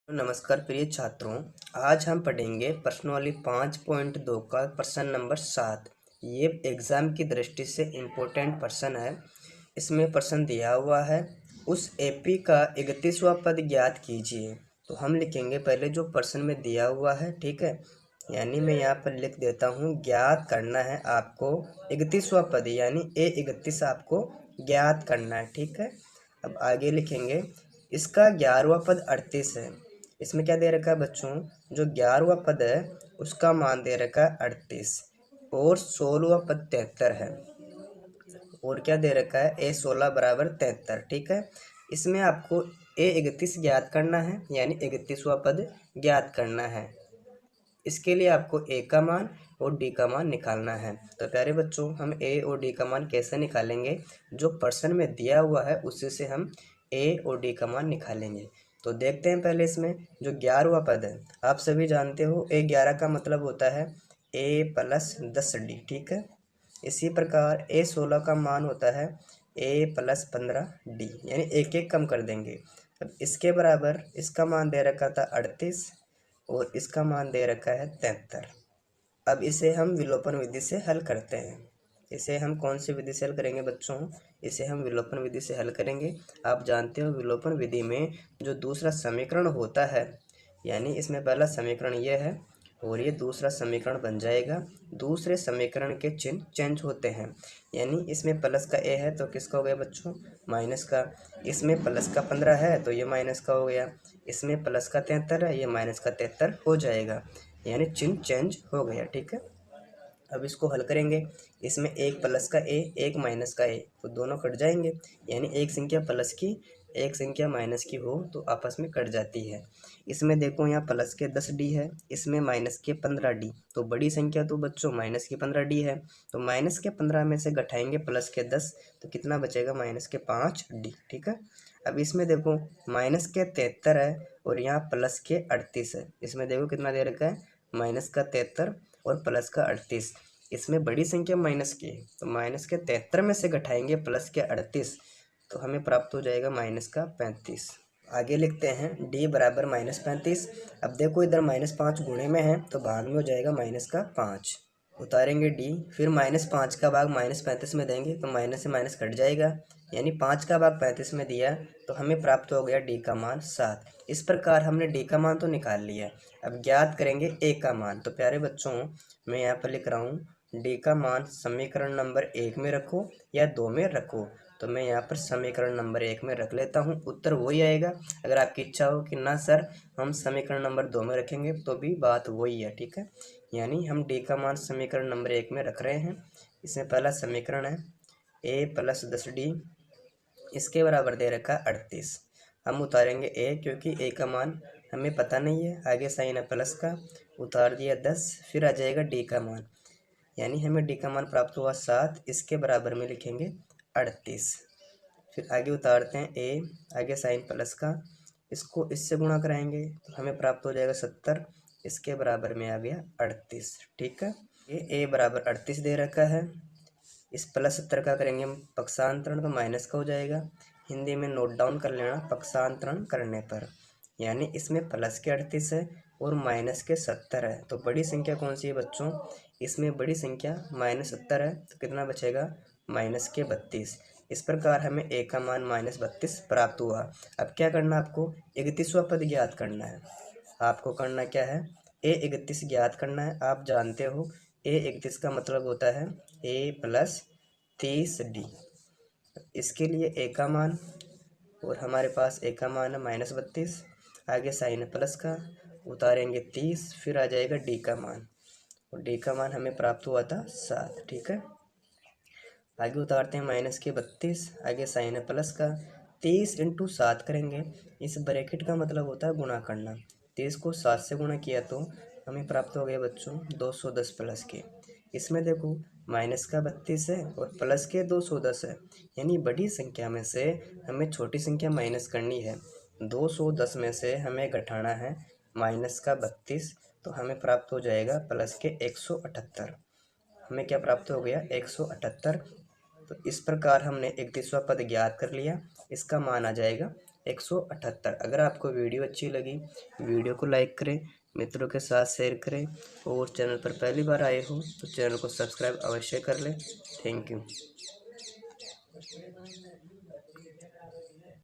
नमस्कार प्रिय छात्रों। आज हम पढ़ेंगे प्रश्नावली 5.2 का प्रश्न नंबर 7। ये एग्ज़ाम की दृष्टि से इम्पोर्टेंट प्रश्न है। इसमें प्रश्न दिया हुआ है, उस एपी का 31वां पद ज्ञात कीजिए। तो हम लिखेंगे पहले जो प्रश्न में दिया हुआ है, ठीक है। यानी मैं यहाँ पर लिख देता हूँ, ज्ञात करना है आपको 31वां पद, यानी A31 आपको ज्ञात करना है, ठीक है। अब आगे लिखेंगे, इसका 11वां पद 38 है। इसमें क्या दे रखा है बच्चों, जो 11वां पद है उसका मान दे रखा है 38 और 16वां पद 73 है। और क्या दे रखा है, A16 बराबर 73, ठीक है। इसमें आपको A31 ज्ञात करना है, यानी 31वां पद ज्ञात करना है। इसके लिए आपको A का मान और D का मान निकालना है। तो प्यारे बच्चों, हम A और D का मान कैसे निकालेंगे, जो प्रश्न में दिया हुआ है उसी से हम A और D का मान निकालेंगे। तो देखते हैं पहले इसमें जो 11वां पद है, आप सभी जानते हो A11 का मतलब होता है A + 10D, ठीक है। इसी प्रकार A16 का मान होता है A + 15D, यानी एक एक कम कर देंगे। अब इसके बराबर इसका मान दे रखा था 38 और इसका मान दे रखा है 73। अब इसे हम विलोपन विधि से हल करते हैं। इसे हम कौन सी विधि से हल करेंगे बच्चों, इसे हम विलोपन विधि से हल करेंगे। आप जानते हो विलोपन विधि में जो दूसरा समीकरण होता है, यानी इसमें पहला समीकरण ये है और ये दूसरा समीकरण बन जाएगा। दूसरे समीकरण के चिन्ह चेंज होते हैं, यानी इसमें प्लस का ए है तो किसका हो गया बच्चों, माइनस का। इसमें प्लस का 15 है तो ये माइनस का हो गया। इसमें प्लस का 73 है, ये माइनस का 73 हो जाएगा, यानी चिन्ह चेंज हो गया, ठीक है। अब इसको हल करेंगे, इसमें एक प्लस का ए एक माइनस का ए, तो दोनों कट जाएंगे। यानी एक संख्या प्लस की एक संख्या माइनस की हो तो आपस में कट जाती है। इसमें देखो यहाँ प्लस के 10D है, इसमें माइनस के 15D, तो बड़ी संख्या तो बच्चों माइनस के 15D है। तो माइनस के 15 में से घटाएंगे प्लस के 10, तो कितना बचेगा, माइनस के 5D, ठीक है। अब इसमें देखो माइनस के 73 है और यहाँ प्लस के 38 है। इसमें देखो कितना दे रखा है, माइनस का 73 और प्लस का 38। इसमें बड़ी संख्या माइनस की है, तो माइनस के 73 में से घटाएंगे प्लस के 38, तो हमें प्राप्त हो जाएगा माइनस का 35। आगे लिखते हैं D बराबर -35। अब देखो इधर -5 गुणे में है तो भाग में हो जाएगा माइनस का 5। उतारेंगे D, फिर -5 का भाग -35 में देंगे तो माइनस से माइनस कट जाएगा, यानी 5 का भाग 35 में दिया तो हमें प्राप्त हो गया D का मान 7। इस प्रकार हमने D का मान तो निकाल लिया। अब ज्ञात करेंगे A का मान। तो प्यारे बच्चों, मैं यहाँ पर लिख रहा हूँ, D का मान समीकरण नंबर 1 में रखो या 2 में रखो। तो मैं यहाँ पर समीकरण नंबर 1 में रख लेता हूँ, उत्तर वही आएगा। अगर आपकी इच्छा हो कि ना सर हम समीकरण नंबर 2 में रखेंगे तो भी बात वही है, ठीक है। यानी हम D का मान समीकरण नंबर 1 में रख रहे हैं। इसमें पहला समीकरण है A + 10D, इसके बराबर दे रखा 38। हम उतारेंगे A, क्योंकि A का मान हमें पता नहीं है। आगे साइन है प्लस का, उतार दिया 10, फिर आ जाएगा D का मान, यानी हमें D का मान प्राप्त हुआ 7। इसके बराबर में लिखेंगे 38। फिर आगे उतारते हैं A, आगे साइन प्लस का, इसको इससे गुणा कराएंगे तो हमें प्राप्त हो जाएगा 70। इसके बराबर में आ गया 38, ठीक है। ये A बराबर 38 दे रखा है। इस +70 का करेंगे हम पक्षांतरण तो माइनस का हो जाएगा। हिंदी में नोट डाउन कर लेना, पक्षांतरण करने पर, यानी इसमें प्लस के 38 है और माइनस के 70 है। तो बड़ी संख्या कौन सी है बच्चों, इसमें बड़ी संख्या -70 है, तो कितना बचेगा, माइनस के 32। इस प्रकार हमें A का मान -32 प्राप्त हुआ। अब क्या करना, आपको 31वां पद ज्ञात करना है। आपको करना क्या है, A31 ज्ञात करना है। आप जानते हो A31 का मतलब होता है A + 30D। इसके लिए A का मान, और हमारे पास A का मान है -32, आगे साइन है प्लस का, उतारेंगे 30, फिर आ जाएगा D का मान, और D का मान हमें प्राप्त हुआ था 7, ठीक है। आगे उतारते हैं माइनस के 32, आगे साइन है प्लस का, 30 × 7 करेंगे। इस ब्रैकेट का मतलब होता है गुणा करना। 30 को 7 से गुणा किया तो हमें प्राप्त हो गया बच्चों 210 प्लस के। इसमें देखो माइनस का 32 है और प्लस के 210 है, यानी बड़ी संख्या में से हमें छोटी संख्या माइनस करनी है। 210 में से हमें घटाना है माइनस का 32, तो हमें प्राप्त हो जाएगा प्लस के 178। हमें क्या प्राप्त हो गया, 178। तो इस प्रकार हमने 31वां पद ज्ञात कर लिया। इसका मान आ जाएगा 178। अगर आपको वीडियो अच्छी लगी, वीडियो को लाइक करें, मित्रों के साथ शेयर करें और चैनल पर पहली बार आए हो तो चैनल को सब्सक्राइब अवश्य कर लें। Thank you.